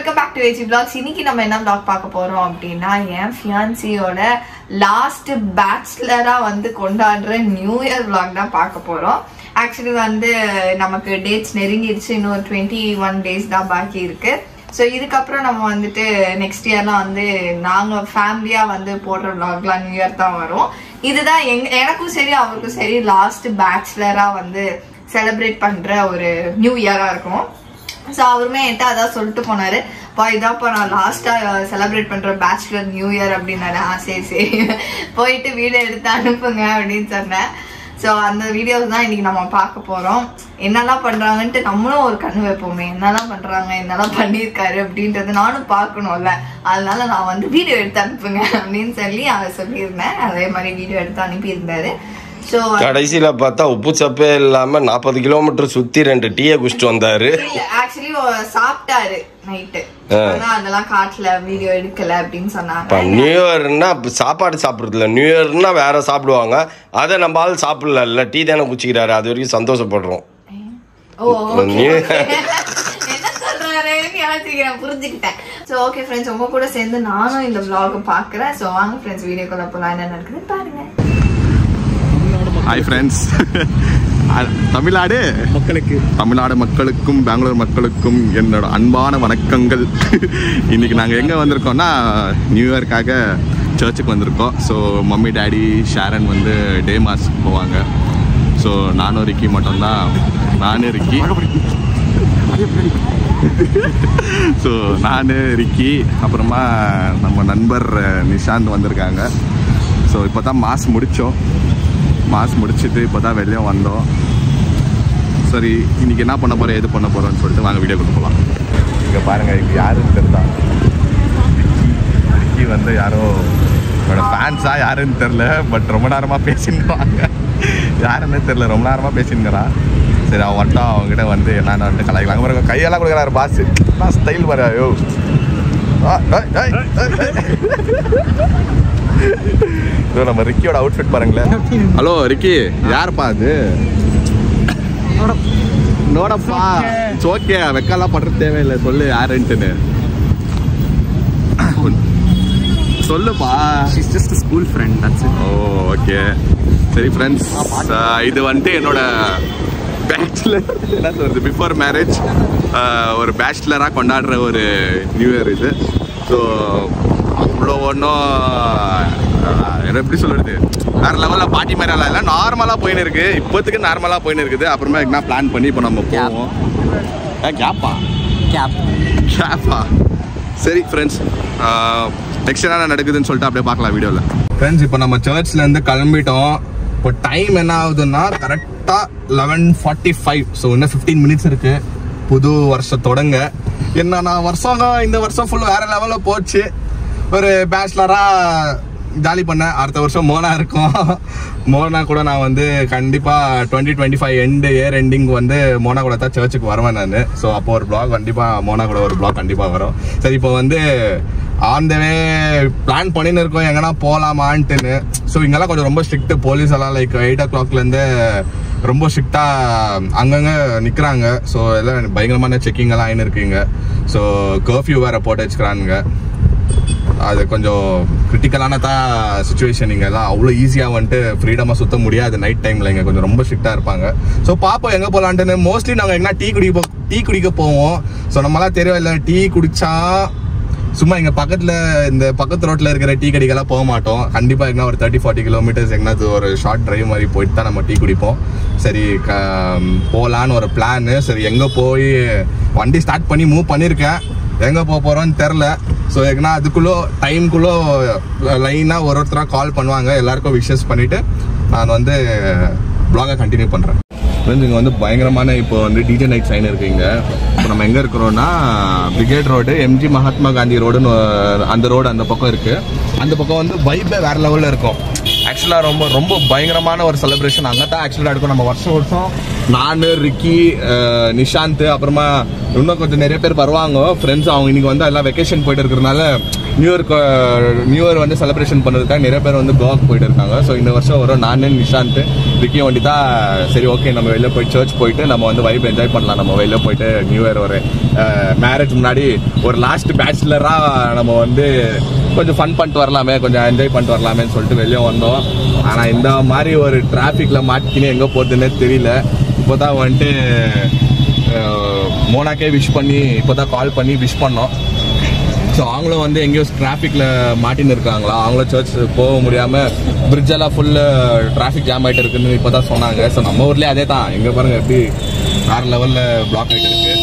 Welcome back to AG vlogs. இன்னைக்கு நம்ம என்ன vlog பார்க்க போறோம் அப்படின்னா என் ஃபியான்சியோட லாஸ்ட் பேச்சுலரா வந்து கொண்டாடுற நியூ இயர் vlog தான் பார்க்க போறோம். ஆக்சுவலி வந்து நமக்கு டேட்ஸ் நெருங்கிடுச்சு, இன்னும் 21 டேஸ் தான் பாக்கி இருக்கு. ஸோ இதுக்கப்புறம் நம்ம வந்துட்டு நெக்ஸ்ட் இயர்லாம் வந்து நாங்கள் ஃபேமிலியாக வந்து போடுற vlogலாம் நியூ இயர் தான் வரும். இதுதான் எனக்கும் சரி அவருக்கும் சரி லாஸ்ட் பேச்சுலராக வந்து செலிப்ரேட் பண்ணுற ஒரு நியூ இயராக இருக்கும். ஸோ அவருமே என்கிட்ட அதான் சொல்லிட்டு போனாரு, இதாப்பா நான் லாஸ்டா செலிப்ரேட் பண்ற பேச்சுலர் நியூ இயர் அப்படின்னாரு. சரி சரி போயிட்டு வீடியோ எடுத்து அனுப்புங்க அப்படின்னு சொன்னேன். ஸோ அந்த வீடியோஸ் தான் இன்னைக்கு நம்ம பார்க்க போறோம். என்னெல்லாம் பண்றாங்கன்ட்டு நம்மளும் ஒரு கண்ணு வைப்போமே, என்னெல்லாம் பண்றாங்க என்னெல்லாம் பண்ணியிருக்காரு அப்படின்றது நானும் பார்க்கணும்ல. அதனால நான் வந்து வீடியோ எடுத்து அனுப்புங்க அப்படின்னு சொல்லி அதை சொல்லியிருந்தேன். அதே மாதிரி வீடியோ எடுத்து அனுப்பியிருந்தாரு. கடைசியில பார்த்தா உப்பு சப்பே இல்லாம 40 கிலோமீட்டர் சுத்தி 2 டீயை குடிச்சிட்டு வந்தாரு. ஆக்சுவலி சாப்பிட்டாரு நைட்டு, அதெல்லாம் காட்டல வீடியோ எடுக்கல அப்படின்னு சொன்னாங்க. நியூ இயர்னா சாப்பாடு சாப்பிடுறது இல்ல, நியூ இயர்னா வேற சாப்பிடுவாங்க. அதை நம்ம ஆள் சாப்பிடல, டீ தானே குடிச்சிக்கிறாரு. அது வரைக்கும் சந்தோஷப்படுறோம். புரிஞ்சுக்கிட்டேன். சோ ஓகே ஃப்ரெண்ட்ஸ், உங்க கூட சேர்ந்து நானும் இந்த vlog பாக்குறேன். சோ வாங்க ஃப்ரெண்ட்ஸ், வீடியோக்குள்ள போலாம், என்ன நடக்குது பாருங்க. ஹாய் ஃப்ரெண்ட்ஸ், தமிழ்நாடு மக்களுக்கும் பெங்களூர் மக்களுக்கும் என்னோட அன்பான வணக்கங்கள். இன்றைக்கி நாங்கள் எங்கே வந்திருக்கோம்னா நியூ இயர்க்காக சர்ச்சுக்கு வந்திருக்கோம். ஸோ மம்மி டேடி ஷாரன் வந்து டே மாஸ்க்கு போவாங்க. ஸோ நானும் ரிக்கி மட்டும்தான், ஸோ நான் ரிக்கி அப்புறமா நம்ம நண்பர் நிஷாந்த் வந்திருக்காங்க. ஸோ இப்போ தான் மாஸ் முடிச்சுட்டு இப்போ தான் வெளியே வந்தோம். சரி, இன்றைக்கி என்ன பண்ண போகிறோம், எது பண்ண போகிறோம்னு சொல்லிட்டு வாங்க வீடியோ கொண்டு போகலாம். இங்கே பாருங்கள், இங்கே யாருன்னு தெரில. ரிக்கி வந்து யாரோ என்னோட ஃபேன்ஸாக யாருன்னு தெரில, பட் ரொம்ப நேரமாக பேசின்னுவாங்க. யாருன்னு தெரில, ரொம்ப நேரமாக பேசின்னுக்கிறான். சரி, அவன் வந்துட்டான், அவங்ககிட்ட வந்து என்னென்னு வந்துட்டு கலாய்க்கலாம். பாருங்க, கையெல்லாம் கொடுக்குறாரு பாஸ். நான் ஸ்டைல் பாரு. ஐயோ நம்ம ரிக்கியோட அவுட்ஃபிட் பாருங்களேன். ஹலோ ரிக்கி, யாருப்பா அது? நோடப்பா, ஓகே, வெக்கலாம் பண்றது தேவையில்லை, சொல்லு யாருன்ட்டுன்னு சொல்லுப்பா. She's just a school friend, that's it. Okay சரி ஃப்ரெண்ட்ஸ், இது வந்துட்டு என்னோட பேச்சுலர், என்ன சொல்றது, பிஃபோர் மேரேஜ் ஒரு பேச்சுலராக கொண்டாடுற ஒரு நியூ இயர் இது. ஸோ அவ்வளோ ஒன்றும் எப்படி சொல்கிறது, வேறு லெவலில் பார்ட்டி மாதிரிலாம் இல்லை, நார்மலாக போயின்னு இருக்குது. இப்போத்துக்கு நார்மலாக போயின்னு இருக்குது. அப்புறமா என்ன பிளான் பண்ணி இப்போ நம்ம போவோம். கேப்பா. சரி ஃப்ரெண்ட்ஸ், நெக்ஸ்ட் என்ன நடக்குதுன்னு சொல்லிட்டு அப்படியே பார்க்கலாம் வீடியோவில். ஃப்ரெண்ட்ஸ், இப்போ நம்ம சர்ச்லேருந்து கிளம்பிட்டோம். இப்போ டைம் என்ன ஆகுதுன்னா கரெக்டாக 11:45. ஸோ இன்னும் 15 மினிட்ஸ் இருக்குது புது வருஷம் தொடங்க. என்னன்னா இந்த வருஷம் ஃபுல் வேறு லெவலில் போச்சு. ஒரு பேச்சுலராக ஜாலி பண்ணேன். அடுத்த வருஷம் மோனா இருக்கும். மோனா கூட நான் வந்து கண்டிப்பாக 2025 இயர் எண்டிங் வந்து மோனா கூட தான் சர்ச்சுக்கு வருவேன் நான். ஸோ அப்போ ஒரு பிளாக் கண்டிப்பாக மோனா கூட ஒரு பிளாக் கண்டிப்பாக வரும். சரி, இப்போ வந்து ஆன் த வே பிளான் பண்ணின்னு இருக்கோம் எங்கன்னா போகலாமான்ட்டுன்னு. ஸோ இங்கெல்லாம் கொஞ்சம் ரொம்ப ஸ்ட்ரிக்ட், போலீஸ் எல்லாம் லைக் 8 o'clockலேருந்து ரொம்ப ஸ்ட்ரிக்டாக அங்கங்கே நிற்கிறாங்க. ஸோ எல்லாம் பயங்கரமான செக்கிங் எல்லாம் ஆயின்னு இருக்குங்க. ஸோ கர்ஃப்யூ வேறு போட்டு வச்சுக்கிறானுங்க. அது கொஞ்சம் கிரிட்டிக்கலான தான் சுச்சுவேஷன். இங்கெல்லாம் அவ்வளோ ஈஸியாக வந்துட்டு ஃப்ரீடமாக சுற்ற முடியாது நைட் டைமில். இங்கே கொஞ்சம் ரொம்ப ஸ்ட்ரிக்டாக இருப்பாங்க. ஸோ பார்ப்போம் எங்கே போகலான்ட்டுன்னு. மோஸ்ட்லி நாங்கள் எங்கன்னா டீ குடிக்க போவோம். ஸோ நம்மளாம் தெரியும் இல்லை, டீ குடித்தா சும்மா இங்கே பக்கத்து ரோட்டில் இருக்கிற டீ கடைக்கெல்லாம் போக மாட்டோம். கண்டிப்பாக எங்கன்னா ஒரு 30-40 கிலோமீட்டர்ஸ் எங்கன்னா ஒரு ஷார்ட் ட்ரைவ் மாதிரி போயிட்டு தான் நம்ம டீ குடிப்போம். சரி, போகலான்னு ஒரு பிளான்னு. சரி, எங்கே போய் வண்டி ஸ்டார்ட் பண்ணி மூவ் பண்ணியிருக்கேன், எங்கே போக போகிறோன்னு தெரில. ஸோ எங்கன்னா அதுக்குள்ளே டைம்குள்ளே லைனாக ஒருத்தராக கால் பண்ணுவாங்க. எல்லாருக்கும் விஷஸ் பண்ணிவிட்டு நான் வந்து ப்ளாகை கண்டினியூ பண்ணுறேன். ஃப்ரெண்ட்ஸ், இங்கே வந்து பயங்கரமான இப்போ வந்து டிஜே நைட் சைன் இருக்குங்க. இப்போ நம்ம எங்கே இருக்கிறோன்னா brigade road, MG Mahatma Gandhi ரோடுன்னு அந்த ரோடு அந்த பக்கம் இருக்குது. அந்த பக்கம் வந்து வைப்பே வேறு லெவலில் இருக்கும். ஆக்சுவலாக ரொம்ப ரொம்ப பயங்கரமான ஒரு செலிப்ரேஷன் அங்கே தான் ஆக்சுவலாக இருக்கும். நம்ம வருஷம் நான் ரிக்கி நிஷாந்த் அப்புறமா இன்னும் கொஞ்சம் நிறைய பேர் வருவாங்க ஃப்ரெண்ட்ஸ். அவங்க இன்னைக்கு வந்து எல்லாம் வெக்கேஷன் போயிட்டு இருக்கிறதுனால நியூ இயர் வந்து செலிப்ரேஷன் பண்ணுறதுக்காக நிறைய பேர் வந்து கோவாக்கு போயிட்டு இருக்காங்க. ஸோ இந்த வருஷம் வரும் நான் நிஷாந்த் ரிக்கி வண்டி தான். சரி ஓகே, நம்ம வெளில போய் சர்ச் போயிட்டு நம்ம வந்து வைப் என்ஜாய் பண்ணலாம். நம்ம வெளில போயிட்டு நியூ இயர் ஒரு மேரேஜ் முன்னாடி ஒரு லாஸ்ட் பேச்சுலராக நம்ம வந்து கொஞ்சம் ஃபன் பண்ணிட்டு வரலாமே, கொஞ்சம் என்ஜாய் பண்ணிட்டு வரலாமேன்னு சொல்லிட்டு வெளியே வந்தோம். ஆனால் இந்த மாதிரி ஒரு டிராஃபிக்கில் மாட்டிக்கின்னு எங்கே போகிறதுன்னே தெரியல. இப்போ தான் வந்துட்டு மோனாக்கே விஷ் பண்ணி இப்போ தான் கால் பண்ணி விஷ் பண்ணோம். ஸோ அவங்களும் வந்து எங்கேயோ டிராஃபிக்கில் மாட்டின்னு இருக்காங்களா, அவங்களும் சர்ச் போக முடியாமல் பிரிட்ஜெல்லாம் ஃபுல்லு டிராஃபிக் ஜாம் ஆகிட்டு இருக்குன்னு இப்போ தான் சொன்னாங்க. ஸோ நம்ம ஊர்லேயே அதே தான், எங்கே பாருங்கள் எப்படி வேறு லெவலில் பிளாக் ஆகிட்டு இருக்கு.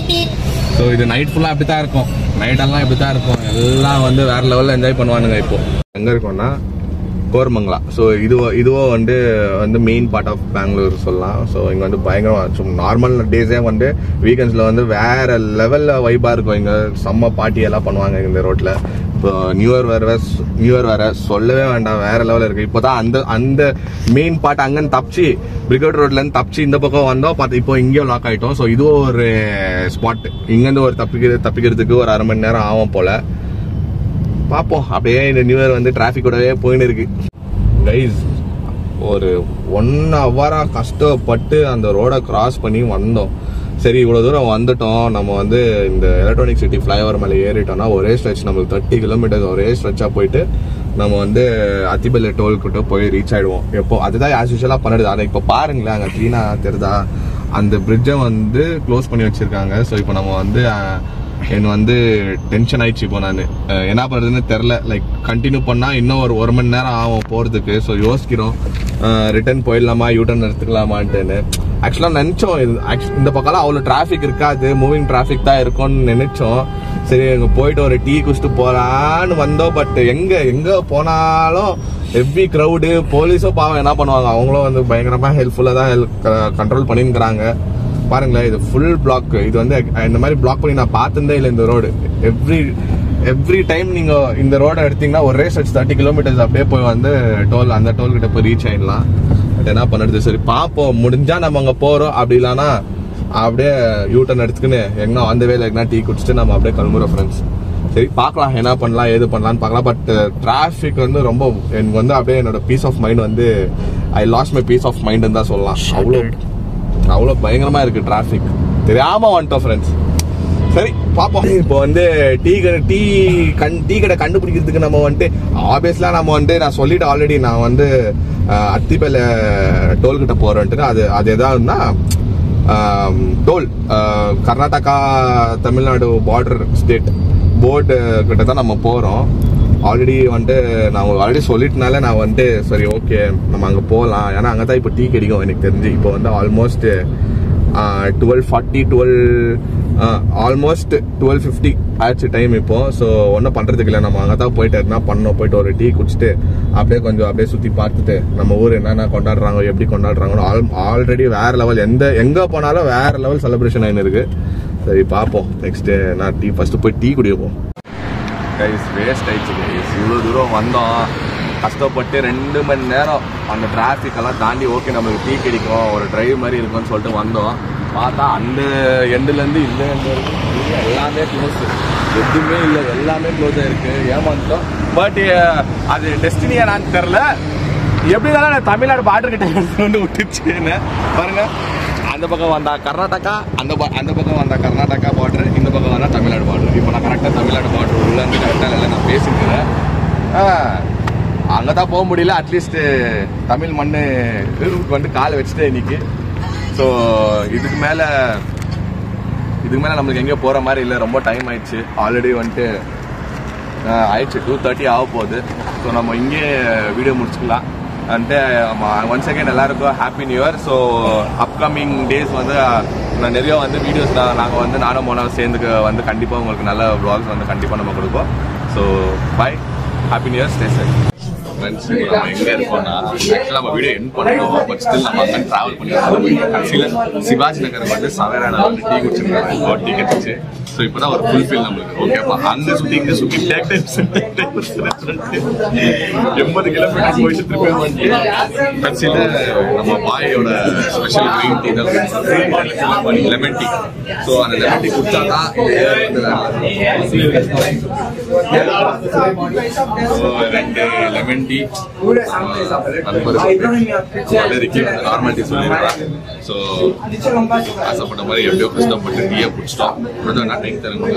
ஸோ இது நைட் ஃபுல்லாக அப்படி தான் இருக்கும், நைட்டெல்லாம் இப்படி தான் இருக்கும். எல்லாம் வந்து வேறு லெவலில் என்ஜாய் பண்ணுவானுங்க. இப்போது எங்கே இருக்கோம்னா கோரமங்கலா. ஸோ இதுவோ வந்து மெயின் பார்ட் ஆஃப் பெங்களூர் சொல்லலாம். ஸோ இங்கே வந்து பயங்கரம் நார்மல் டேஸே வந்து வீக்கெண்ட்ஸில் வந்து வேற லெவலில் வைப்பாக இருக்கும். இங்கே செம்ம பார்ட்டி எல்லாம் பண்ணுவாங்க இந்த ரோட்டில். இப்போ நியூ இயர் வேற சொல்லவே வேண்டாம், வேற லெவலில் இருக்குது. இப்போ தான் அந்த மெயின் பார்ட் அங்கேருந்து தப்பிச்சு பிரிகேட் ரோட்லேருந்து தப்பிச்சு இந்த பக்கம் வந்தோம். பார்த்து இப்போ இங்கேயும் லாக் ஆகிட்டோம். ஸோ இதுவும் ஒரு ஸ்பாட். இங்கேருந்து ஒரு தப்பிக்கிறதுக்கு ஒரு 1/2 மணி நேரம் ஆகும் போல். பார்ப்போம். அப்படியே இந்த நியூ இயர் வந்து டிராஃபிக்கோடவே போயின்னு இருக்கு கைஸ். ஒரு 1 ஹவரா கஷ்டப்பட்டு அந்த ரோடை கிராஸ் பண்ணி வந்தோம். சரி இவ்வளோ தூரம் வந்துட்டோம், நம்ம வந்து இந்த எலக்ட்ரானிக் சிட்டி ஃப்ளைஓவர் மேலே ஏறிட்டோம்னா ஒரே ஸ்ட்ரெச் நம்மளுக்கு 30 கிலோமீட்டர்ஸ் ஒரே ஸ்ட்ரெச்சாக போயிட்டு நம்ம வந்து அத்திபல்ல டோல்கிட்ட போய் ரீச் ஆகிடுவோம். எப்போ அதுதான் ஆஸ் யூஷுவலாக பண்ணிடுது. அதை இப்போ பாருங்களேன், அங்கே க்ளீனாக தெரியுதா, அந்த பிரிட்ஜை வந்து க்ளோஸ் பண்ணி வச்சுருக்காங்க. ஸோ இப்போ நம்ம வந்து எனக்கு வந்து டென்ஷன் ஆயிடுச்சு. இப்போ நான் என்ன பண்ணுறதுன்னு தெரில. லைக் கண்டினியூ பண்ணால் இன்னும் ஒரு 1 மணி நேரம் ஆகும் போகிறதுக்கு. ஸோ யோசிக்கிறோம் ரிட்டர்ன் போயிடலாமா யூட்டர்ன் எடுத்துக்கலாமான்ட்டுன்னு. ஆக்சுவலாக நினச்சோம் இந்த பக்கம்லாம் அவ்வளோ டிராஃபிக் இருக்காது, மூவிங் டிராஃபிக் தான் இருக்கும்னு நினச்சோம். சரி அங்கே போயிட்டு ஒரு டீ குடிச்சிட்டு போகலான்னு வந்தோம். பட் எங்கே போனாலும் ஹெவி க்ரௌடு. போலீஸும் பாவம் என்ன பண்ணுவாங்க, அவங்களும் வந்து பயங்கரமாக ஹெல்ப்ஃபுல்லாக தான் கண்ட்ரோல் பண்ணிக்கிறாங்க. பாருங்களேன், இது ஃபுல் பிளாக். இது வந்து இந்த மாதிரி பிளாக் பண்ணி நான் பார்த்ததே இல்லை இந்த ரோடு. எவ்ரி டைம் நீங்கள் இந்த ரோடை எடுத்தீங்கன்னா ஒரே ஸ்ட்ரெச் 30 கிலோமீட்டர்ஸ் அப்படியே போய் வந்து அந்த டோல்கிட்ட போய் ரீச் ஆகிடலாம். பட் என்ன பண்ணுறது, சரி பார்ப்போம். முடிஞ்சால் நம்ம அங்கே போகிறோம், அப்படி இல்லைன்னா அப்படியே யூட்டர்ன் எடுத்துக்கின்னு எங்கன்னா அந்த வேலை எங்கன்னா டீ குடிச்சிட்டு நம்ம அப்படியே கிளம்புறோம் ஃப்ரெண்ட்ஸ். சரி பார்க்கலாம், என்ன பண்ணலாம் ஏது பண்ணலான்னு பார்க்கலாம். பட் டிராஃபிக் வந்து ரொம்ப எனக்கு வந்து அப்படியே என்னோட பீஸ் ஆஃப் மைண்ட் வந்து I lost my peace of மைண்டுன்னு தான் சொல்லலாம். அவ்வளோ பயங்கரமா இருக்கு டிராஃபிக். தெரியாம வந்துட்டோம் ஃப்ரெண்ட்ஸ். சரி பார்ப்போம். இப்போ வந்து டீ கடை கண்டுபிடிக்கிறதுக்கு நம்ம வந்துட்டு ஆப்வியஸ்லா நம்ம வந்து நான் சொல்லிட்டு ஆல்ரெடி நான் வந்து அத்திப்பல்ல டோல்கிட்ட போறேன்ட்டு. அது எதாவதுன்னா toll Karnataka Tamil Nadu border state board கிட்ட தான் நம்ம போறோம். ஆல்ரெடி வந்துட்டு நான் ஆல்ரெடி சொல்லிட்டனால நான் வந்துட்டு சரி ஓகே நம்ம அங்கே போகலாம். ஏன்னா அங்கே தான் இப்போ டீ கிடைக்கும் எனக்கு தெரிஞ்சு. இப்போ வந்து ஆல்மோஸ்ட் 12:50 ஆச்சு டைம் இப்போ. ஸோ ஒன்றும் பண்ணுறதுக்கு இல்லை, நம்ம அங்கே தான் போயிட்டு என்ன பண்ணோம், போயிட்டு ஒரு டீ குடிச்சிட்டு அப்படியே சுற்றி பார்த்துட்டு நம்ம ஊர் என்னென்ன கொண்டாடுறாங்க எப்படி கொண்டாடுறாங்கன்னு ஆல்ரெடி வேற லெவல். எங்கே போனாலும் வேற லெவல் செலிப்ரேஷன் ஆகின்னு இருக்கு. சரி பார்ப்போம். நெக்ஸ்ட் நான் ஃபர்ஸ்ட் போய் டீ குடிப்போம். கைஸ் வேஸ்ட் ஆயிடுச்சு கைஸ். இவ்வளோ தூரம் வந்தோம், கஷ்டப்பட்டு 2 மணி நேரம் அந்த டிராஃபிக்கெல்லாம் தாண்டி ஓகே நம்மளுக்கு டீ கிடைக்கும் ஒரு டிரைவ் மாதிரி இருக்கும்னு சொல்லிட்டு வந்தோம். பார்த்தா அந்த எண்டுலேருந்து இந்த எண்டு எல்லாமே க்ளோஸ், எதுவுமே இல்லை, எல்லாமே க்ளோஸாக இருக்குது. ஏமாந்துட்டோம். பட் அது டெஸ்டினியா நான் தெரில. எப்படி இருந்தாலும் நான் தமிழ்நாடு பார்டர் கிட்ட வந்து விட்டுச்சுன்னு பாருங்க. அந்த பக்கம் வந்தா கர்நாடகா, அந்த பக்கம் வந்தா கர்நாடகா பார்டர், இந்த பக்கம் வந்தா தமிழ்நாடு பார்டர். இப்போ நான் கரெக்டாக தமிழ்நாடு பார்டர் உள்ள இருந்து கரெக்டாக இல்லை நான் பேசிக்கிறேன். அங்கே தான் போக முடியல. அட்லீஸ்ட் தமிழ் மண்ணு வந்து காலை வச்சுட்டேன் இன்னைக்கு. ஸோ இதுக்கு மேலே நம்மளுக்கு எங்கேயோ போகிற மாதிரி இல்லை, ரொம்ப டைம் ஆயிடுச்சு. ஆல்ரெடி வந்துட்டு ஆயிடுச்சு 2:30 ஆக போகுது. ஸோ நம்ம இங்கே வீடியோ முடிச்சுக்கலாம். வந்துட்டு ஒன்ஸ் அகேன் எல்லாருக்கும் happy new year. So upcoming days வந்து நான் நிறைய வந்து வீடியோஸ் நாங்கள் வந்து நானும் மோனாவும் சேர்ந்துக்கு வந்து கண்டிப்பாக உங்களுக்கு நல்ல vlogs வந்து கண்டிப்பாக நம்ம கொடுப்போம். So bye, happy new year, stay safe. Friends நம்ம எங்கே இருக்கோம்னா ஆக்சுவலாக நம்ம வீடியோ எண்ட் பண்ணோம். பட் ஸ்டில் நம்ம அங்கே ட்ராவல் பண்ணி கடைசியில் சிவாஜி நகர் வந்து சவேரான வந்து டீ குடிச்சிருக்காங்க. டீ கட்டிச்சு. ஸோ இப்போ தான் ஒரு ஃபுல்ஃபில் நம்மளுக்கு. ஓகேப்பா அங்கே சுற்றி இங்கே சுற்றி டேக் டைம் 80 கிலோமீட்டர் போயிட்டு திருப்பி வந்து கடைசியில் நம்ம பாயோட ஸ்பெஷல் க்ரீன் டீ தான் லெமன் டீ. ஸோ அந்த லெமன் டீ குடிச்சா தான் லெமன் டீ நார்மல் டீ சொல்லியிருக்கான். ஸோ ஆசைப்பட்ட மாதிரி எப்படியோ கஷ்டப்பட்டு டீயை குடிச்சிட்டோம். முடிஞ்சோன்னா டைம் தருங்க.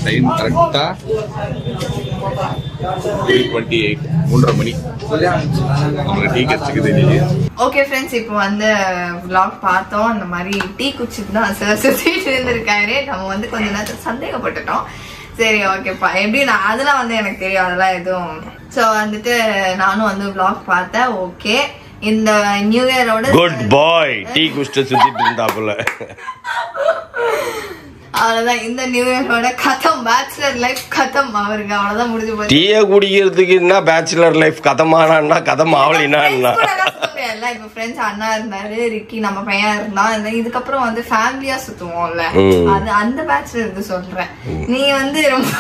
டைம் கரெக்டா 3:28 3:30 மணி. நம்மளுக்கு டீ கிடைச்சிக்குது. ஓகே ஃப்ரெண்ட்ஸ், இப்போ வந்து vlog பார்த்தோம். அந்த மாதிரி டீ குடிச்சிட்டு தான் சார் சுத்திட்டு இருந்திருக்காரு. நம்ம வந்து கொஞ்ச நேரத்துக்கு சந்தேகப்பட்டுட்டோம். சரி ஓகேப்பா எப்படின்னா அதெல்லாம் வந்து எனக்கு தெரியும், அதெல்லாம் எதுவும். ஸோ வந்துட்டு நானும் வந்து vlog பார்த்தேன். ஓகே இந்த நியூ இயரோட குட் பாய் டீ குடிச்சிட்டு சுத்திட்டு இருந்தாப்புல. அவ்வளவுதான் இந்த நியூ இயரோட கதம். பேச்சுலர் லைஃப் கதம் அவருக்கு. அவ்வளவுதான் முடிஞ்சு போச்சு. டீயை குடிக்கிறதுக்கு என்ன பேச்சுலர் லைஃப் கதமானா கதம் ஆகலினா இப்ப ஃப்ரெண்ட்ஸ் அண்ணா இருந்தாரு, ரிக்கி நம்ம பையன் இருந்தான். இதுக்கப்புறம் வந்து ஃபேமிலியா சுத்துவோம்ல, அது அந்த பேச்சுலர் இது சொல்றேன். நீ வந்து ரொம்ப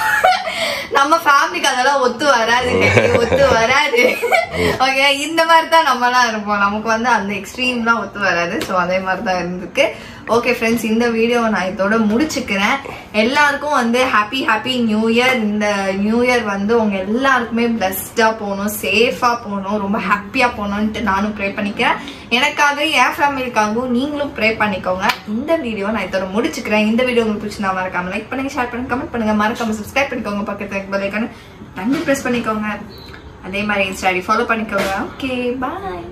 நம்ம ஃபேமிலிக்கு அதெல்லாம் ஒத்து வராது, ஒத்து வராது. ஓகே இந்த மாதிரி தான் நம்ம எல்லாம் இருப்போம். நமக்கு வந்து அந்த எக்ஸ்ட்ரீம்லாம் ஒத்து வராது. ஸோ அதே மாதிரி தான் இருந்திருக்கு. ஓகே ஃப்ரெண்ட்ஸ், இந்த வீடியோவை நான் இதோட முடிச்சுக்கிறேன். எல்லாருக்கும் வந்து ஹாப்பி நியூ இயர். இந்த நியூ இயர் வந்து உங்க எல்லாருக்குமே பிளஸ்டா போகணும், சேஃபா போகணும், ரொம்ப ஹாப்பியா போகணும்ட்டு நானும் ப்ரே பண்ணிக்கிறேன். எனக்காக என் ஃபேமிலிக்காகவும் நீங்களும் ப்ரே பண்ணிக்கோங்க. இந்த வீடியோ நான் இதோட முடிச்சுக்கிறேன். இந்த வீடியோ உங்களுக்கு பிடிச்சிருந்தா மறக்காம லைக் பண்ணுங்க, ஷேர் பண்ணுங்க, கமெண்ட் பண்ணுங்க, மறக்காம சப்ஸ்கிரைப் பண்ணிக்கோங்க, பக்கத்துல பெல் ஐகானை 2 பிரஸ் பண்ணிக்கோங்க. அதே மாதிரி இன்ஸ்டா ஐடி ஃபாலோ பண்ணிக்கோங்க. Okay bye.